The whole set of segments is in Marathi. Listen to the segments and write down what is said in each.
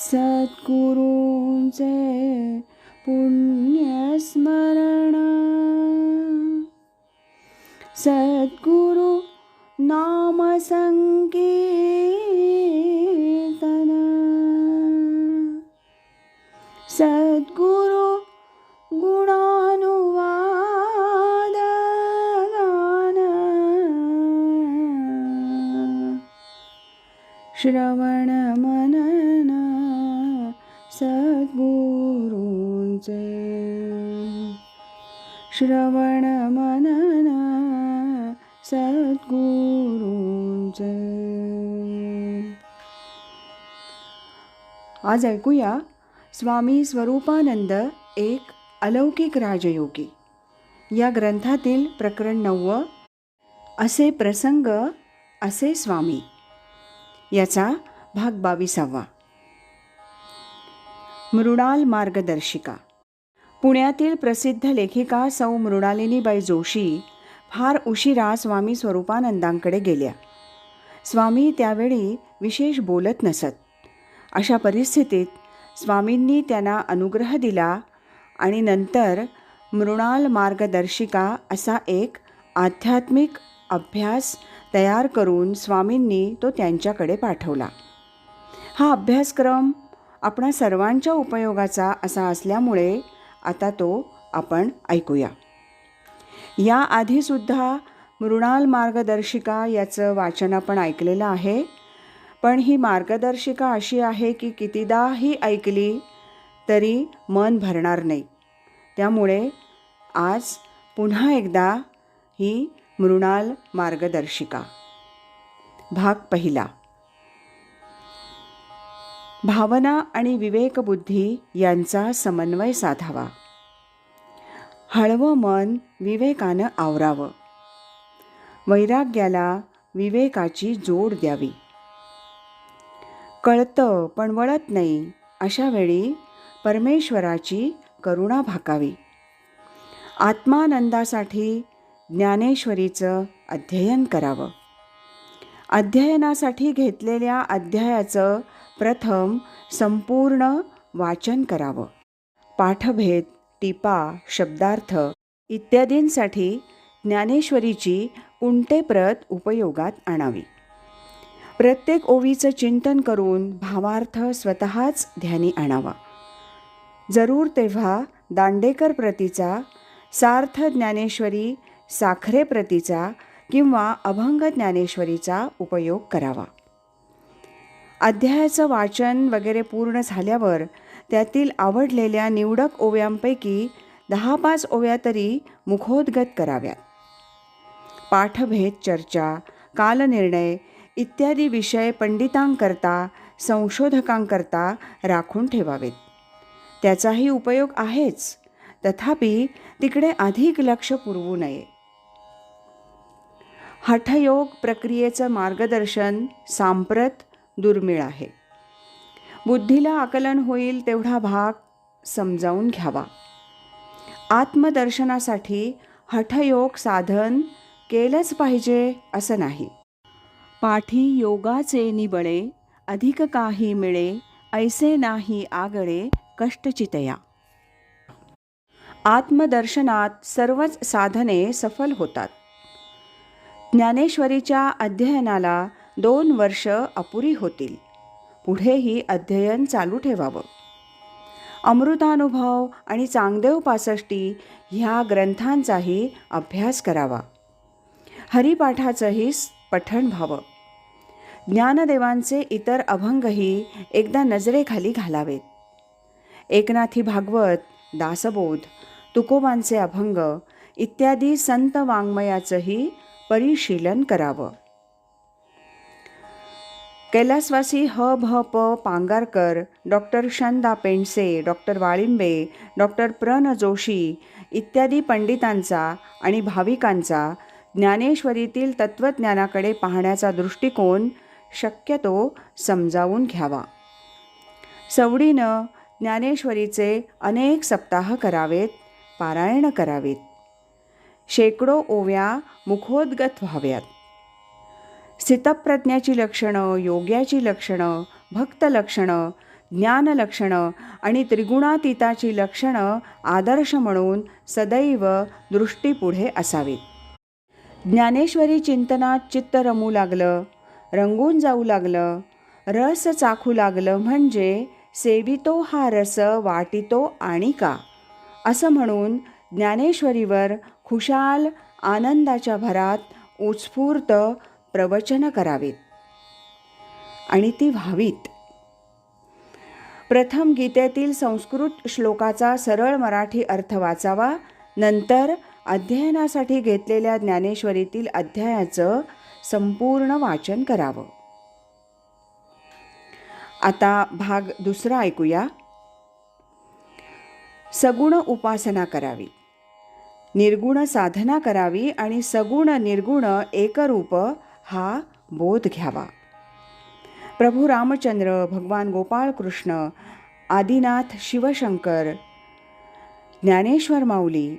सद्गुरूंचे पुण्यस्मरण, सद्गुरु नाम संकीर्तन, सद्गुरु गुणानुवाद गान, श्रवण मनन सद्गुरूंचे, श्रवण मनन सद्गुरूंचे. आज ऐकूया स्वामी स्वरूपानंद एक अलौकिक राजयोगी या ग्रंथातील प्रकरण 9 असे प्रसंग असे स्वामी याचा भाग 22. मृणाल मार्गदर्शिका. पुण्यातील प्रसिद्ध लेखिका सौ मृणालिनीबाई जोशी फार उशिरा स्वामी स्वरूपानंदांकडे गेल्या. स्वामी त्यावेळी विशेष बोलत नसत. अशा परिस्थितीत स्वामींनी त्यांना अनुग्रह दिला आणि नंतर मृणाल मार्गदर्शिका असा एक आध्यात्मिक अभ्यास तयार करून स्वामींनी तो त्यांच्याकडे पाठवला. हा अभ्यासक्रम आपणा सर्वांच्या उपयोगाचा असा असल्यामुळे आता तो आपण ऐकूया. याआधीसुद्धा मृणाल मार्गदर्शिका याचं वाचन आपण ऐकलेलं आहे, पण ही मार्गदर्शिका अशी आहे की कितीदाही ऐकली तरी मन भरणार नाही. त्यामुळे आज पुन्हा एकदा ही मृणाल मार्गदर्शिका. भाग 1. भावना आणि विवेकबुद्धी यांचा समन्वय साधावा. हळवं मन विवेकानं आवरावं. वैराग्याला विवेकाची जोड द्यावी. कळतं पण वळत नाही अशा वेळी परमेश्वराची करुणा भाकावी. आत्मानंदासाठी ज्ञानेश्वरीचं अध्ययन करावं. अध्ययनासाठी घेतलेल्या अध्यायाचं प्रथम संपूर्ण वाचन करावं. पाठभेद, टीपा, शब्दार्थ इत्यादींसाठी ज्ञानेश्वरीची उंटे प्रत उपयोगात आणावी. प्रत्येक ओवीचं चिंतन करून भावार्थ स्वतःच ध्यानी आणावा. जरूर तेव्हा दांडेकर प्रतीचा, सार्थ ज्ञानेश्वरी साखरे प्रतीचा किंवा अभंग ज्ञानेश्वरीचा उपयोग करावा. अध्यायाचं वाचन वगैरे पूर्ण झाल्यावर त्यातील आवडलेल्या निवडक ओव्यांपैकी 10-5 ओव्या तरी मुखोद्गत कराव्यात. पाठभेद चर्चा, कालनिर्णय इत्यादी विषय पंडितांकरता, संशोधकांकरता राखून ठेवावेत. त्याचाही उपयोग आहेच, तथापि तिकडे अधिक लक्ष पुरवू नये. हठयोग प्रक्रियेचं मार्गदर्शन सांप्रत दुर्मिळ आहे. बुद्धीला आकलन होईल तेवढा भाग समजावून घ्यावा. आत्मदर्शनासाठी हठयोग साधन केलंच पाहिजे असं नाही. पाठी योगाचे निबळे, अधिक काही मिळे, ऐसे नाही आगळे कष्टचितया. आत्मदर्शनात सर्वच साधने सफल होतात. ज्ञानेश्वरीच्या अध्ययनाला 2 वर्ष अपुरी होतील. पुढेही अध्ययन चालू ठेवावं. अमृतानुभव आणि चांगदेव पासष्टी ह्या ग्रंथांचाही अभ्यास करावा. हरिपाठाचंही पठण व्हावं. ज्ञानदेवांचे इतर अभंगही एकदा नजरेखाली घालावेत. एकनाथी भागवत, दासबोध, तुकोबांचे अभंग इत्यादी संत वाङ्मयाचंही परिशीलन करावं. कैलासवासी ह.भ.प. पांगारकर, डॉक्टर शंदा पेंडसे, डॉक्टर वाळिंबे, डॉक्टर प्र.न. जोशी इत्यादी पंडितांचा आणि भाविकांचा ज्ञानेश्वरीतील तत्त्वज्ञानाकडे पाहण्याचा दृष्टिकोन शक्यतो समजावून घ्यावा. सवडीनं ज्ञानेश्वरीचे अनेक सप्ताह करावेत, पारायण करावीत. शेकडो ओव्या मुखोद्गत व्हाव्यात. स्थितप्रज्ञाची लक्षणं, योग्याची लक्षणं, भक्त लक्षणं, ज्ञानलक्षणं आणि त्रिगुणातीताची लक्षणं आदर्श म्हणून सदैव दृष्टीपुढे असावीत. ज्ञानेश्वरी चिंतनात चित्त रमू लागलं, रंगून जाऊ लागलं, रस चाखू लागलं म्हणजे सेवितो हा रस वाटितो आणि का असं म्हणून ज्ञानेश्वरीवर खुशाल आनंदाच्या भरात उत्स्फूर्त प्रवचन करावीत आणि ती व्हावीत. प्रथम गीतेतील संस्कृत श्लोकाचा सरळ मराठी अर्थ वाचावा, नंतर अध्ययनासाठी घेतलेल्या ज्ञानेश्वरीतील अध्यायाचं संपूर्ण वाचन करावं. आता भाग दुसरा ऐकूया. सगुण उपासना करावी, निर्गुण साधना करावी आणि सगुण निर्गुण एकरूप हा बोध घ्यावा. प्रभू रामचंद्र, भगवान गोपाळ कृष्ण, आदिनाथ शिवशंकर, ज्ञानेश्वर माऊली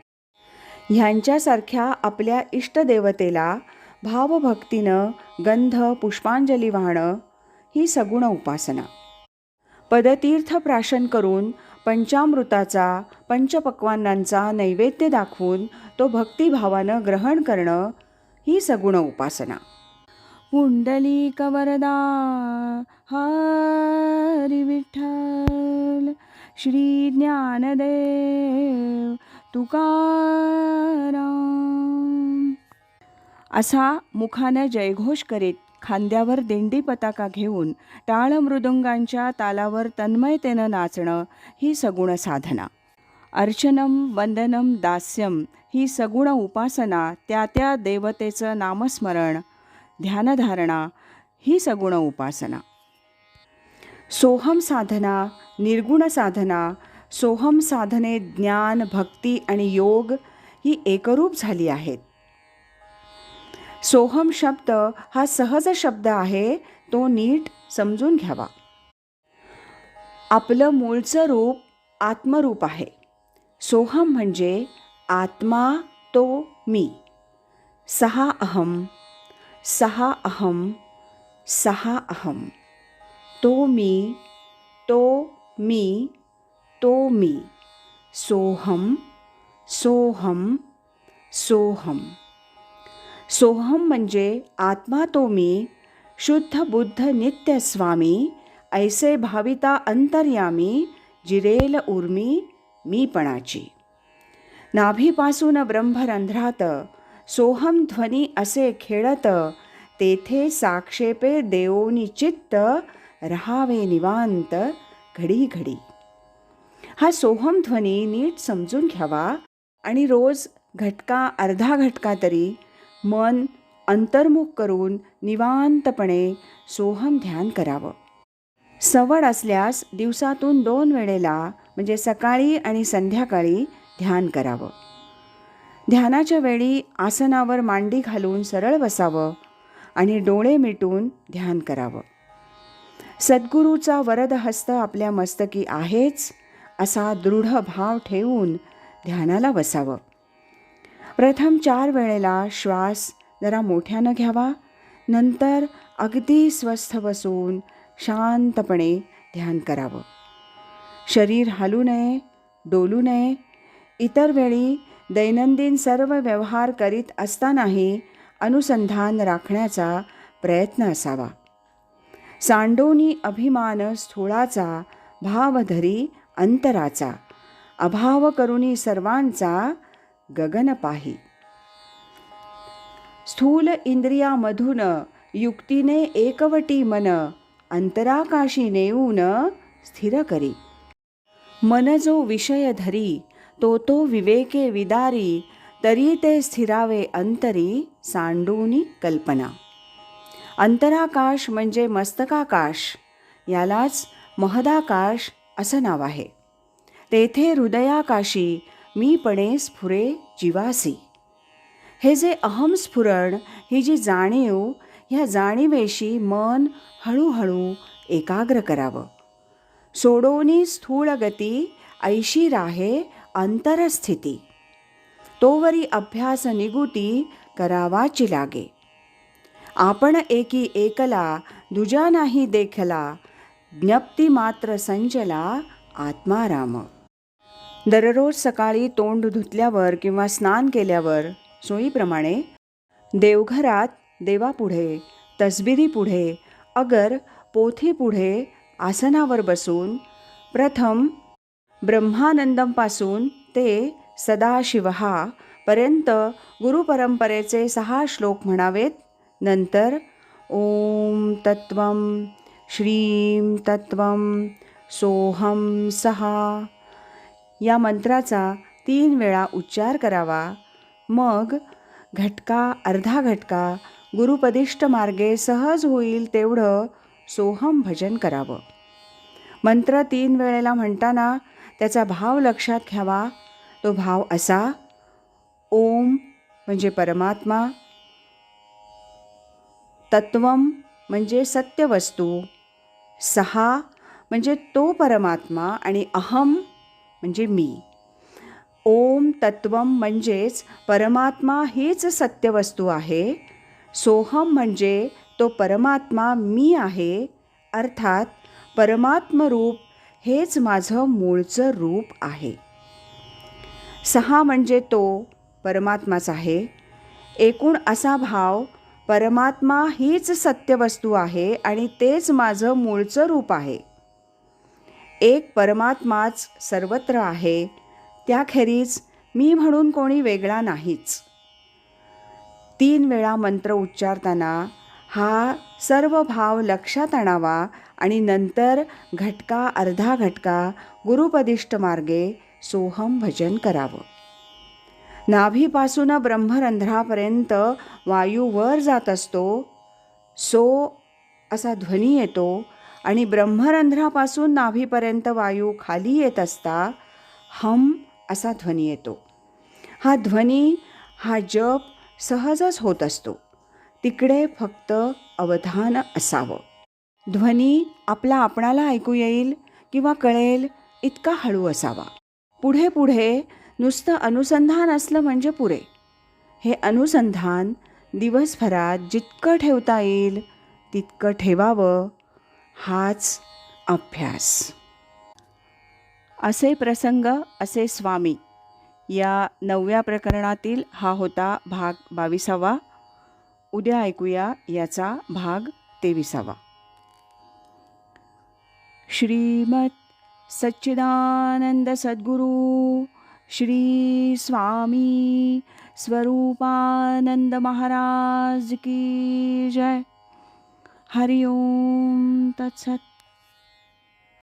ह्यांच्यासारख्या आपल्या इष्टदेवतेला भावभक्तीनं गंध पुष्पांजली वाहणं ही सगुण उपासना. पदतीर्थ प्राशन करून पंचामृताचा पंचपक्वान्नांचा नैवेद्य दाखवून तो भक्तिभावानं ग्रहण करणं ही सगुण उपासना. पुंडलिक वरदा हरी विठ्ठल, श्री ज्ञानदेव तुकाराम असा मुखानं जयघोष करीत खांद्यावर दिंडी पताका घेऊन टाळ मृदुंगांच्या तालावर तन्मयतेनं नाचणं ही सगुण साधना. अर्चनम वंदनम दास्यम ही सगुण उपासना. त्या त्या देवतेचं नामस्मरण ध्यानधारणा ही सगुण उपासना. सोहम साधना, निर्गुण साधना. सोहम साधनेत ज्ञान, भक्ती आणि योग ही एकरूप झाली आहेत. सोहम शब्द हा सहज शब्द आहे, तो नीट समजून घ्यावा. आपलं मूळचं रूप आत्मरूप आहे. सोहम म्हणजे आत्मा, तो मी. सहा अहम, सहा अहम, सहा अहम. तो मी, तो मी, तो मी. सोहम, सोहम, सोहम. सोहम म्हणजे आत्मा तो मी, शुद्ध बुद्ध नित्य स्वामी, ऐसे भाविता अंतर्यामी, जिरेल उर्मी मीपणाची. नाभीपासून ब्रह्मरंध्रात सोहम ध्वनी असे खेळत, तेथे साक्षेपे देवोनी चित्त, रहावे निवांत घडी घडी. हा सोहम ध्वनी नीट समजून घ्यावा आणि रोज घटका अर्धा घटका तरी मन अंतर्मुख करून निवांतपणे सोहम ध्यान करावं. सवड असल्यास दिवसातून 2 वेळेला म्हणजे सकाळी आणि संध्याकाळी ध्यान करावं. ध्यानाच्या वेळी आसनावर मांडी घालून सरळ बसावं आणि डोळे मिटून ध्यान करावं. सद्गुरूचा वरदहस्त आपल्या मस्तकी आहेच असा दृढ भाव ठेवून ध्यानाला बसावं. प्रथम 4 वेळेला श्वास जरा मोठ्यानं घ्यावा, नंतर अगदी स्वस्थ बसून शांतपणे ध्यान करावं. शरीर हालू नये, डोलू नये. इतर वेळी दैनंदिन सर्व व्यवहार करीत असतानाही अनुसंधान राखण्याचा प्रयत्न असावा. सांडोनी अभिमान स्थूळाचा, भाव धरी अंतराचा, अभाव करुनी सर्वांचा गगन पाही. स्थूल इंद्रियामधून युक्तीने एकवटी मन, अंतराकाशी नेऊन स्थिर करी. मन जो विषय धरी, तो तो विवेके विदारी, तरी ते स्थिरावे अंतरी, सांडूनी कल्पना. अंतराकाश म्हणजे मस्तकाकाश, यालाच महदाकाश असं नाव आहे. तेथे हृदयाकाशी मीपणे स्फुरे जीवासी. हे जे अहमस्फुरण, ही जी जाणीव, ह्या जाणीवेशी मन हळूहळू एकाग्र करावं. सोडोनी स्थूळ गती, ऐशी राहे अंतरस्थिती. तोवरी अभ्यास निगुती, करावाची लागे. आपण एकी एकला, दुजा नाही देखला, ज्ञप्ती मात्र संचला आत्माराम. दररोज सकाळी तोंड धुतल्यावर किंवा स्नान केल्यावर सोयीप्रमाणे देवघरात देवापुढे, तसबिरीपुढे, अगर पोथीपुढे आसनावर बसून प्रथम ब्रह्मानंदमपासून ते सदाशिवहा पर्यंत गुरुपरंपरेचे 6 श्लोक म्हणावेत. नंतर ओम तत्वम श्रीं तत्वम सोहम सहा या मंत्राचा 3 वेळा उच्चार करावा. मग घटका अर्धा घटका गुरुपदिष्ट मार्गे सहज होईल तेवढं सोहम भजन करावं. मंत्र 3 वेळेला म्हणताना त्याचा भाव लक्षात घ्यावा. तो भाव असा: ओम म्हणजे परमात्मा, तत्वम म्हणजे सत्यवस्तू, सहा म्हणजे तो परमात्मा आणि अहम म्हणजे मी. ओम तत्वम म्हणजेच परमात्मा हीच सत्यवस्तू आहे. सोहम म्हणजे तो परमात्मा मी आहे, अर्थात परमात्मरूप हेच माझं मूळचं रूप आहे. सहा म्हणजे तो परमात्माच आहे. एकूण असा भाव, परमात्मा हीच सत्यवस्तू आहे आणि तेच माझं मूळचं रूप आहे. एक परमात्माच सर्वत्र आहे, त्याखेरीज मी म्हणून कोणी वेगळा नाहीच. 3 वेळा मंत्र उच्चारताना हा सर्व भाव लक्षात आणावा आणि नंतर घटका अर्धा घटका गुरुपदिष्ट मार्गे सोहम भजन करावं. नाभीपासून ब्रह्मरंध्रापर्यंत वायू वर जात असतो, सो असा ध्वनी येतो आणि ब्रह्मरंध्रापासून नाभीपर्यंत वायू खाली येत असता हम असा ध्वनी येतो. हा ध्वनी, हा जप सहजच होत असतो. तिकडे फक्त अवधान असावं. ध्वनी आपला आपणाला ऐकू येईल किंवा कळेल इतका हळू असावा. पुढे पुढे नुसतं अनुसंधान असलं म्हणजे पुरे. हे अनुसंधान दिवसभरात जितकं ठेवता येईल तितकं ठेवावं, हाच अभ्यास. असे प्रसंग असे स्वामी या 9व्या प्रकरणातील हा होता भाग 22वा. उद्या ऐकूया याचा भाग 23वा. श्रीमत सच्चिदानंद सद्गुरु श्री स्वामी स्वरूपानंद महाराज की जय. हरि ओम तत्सत.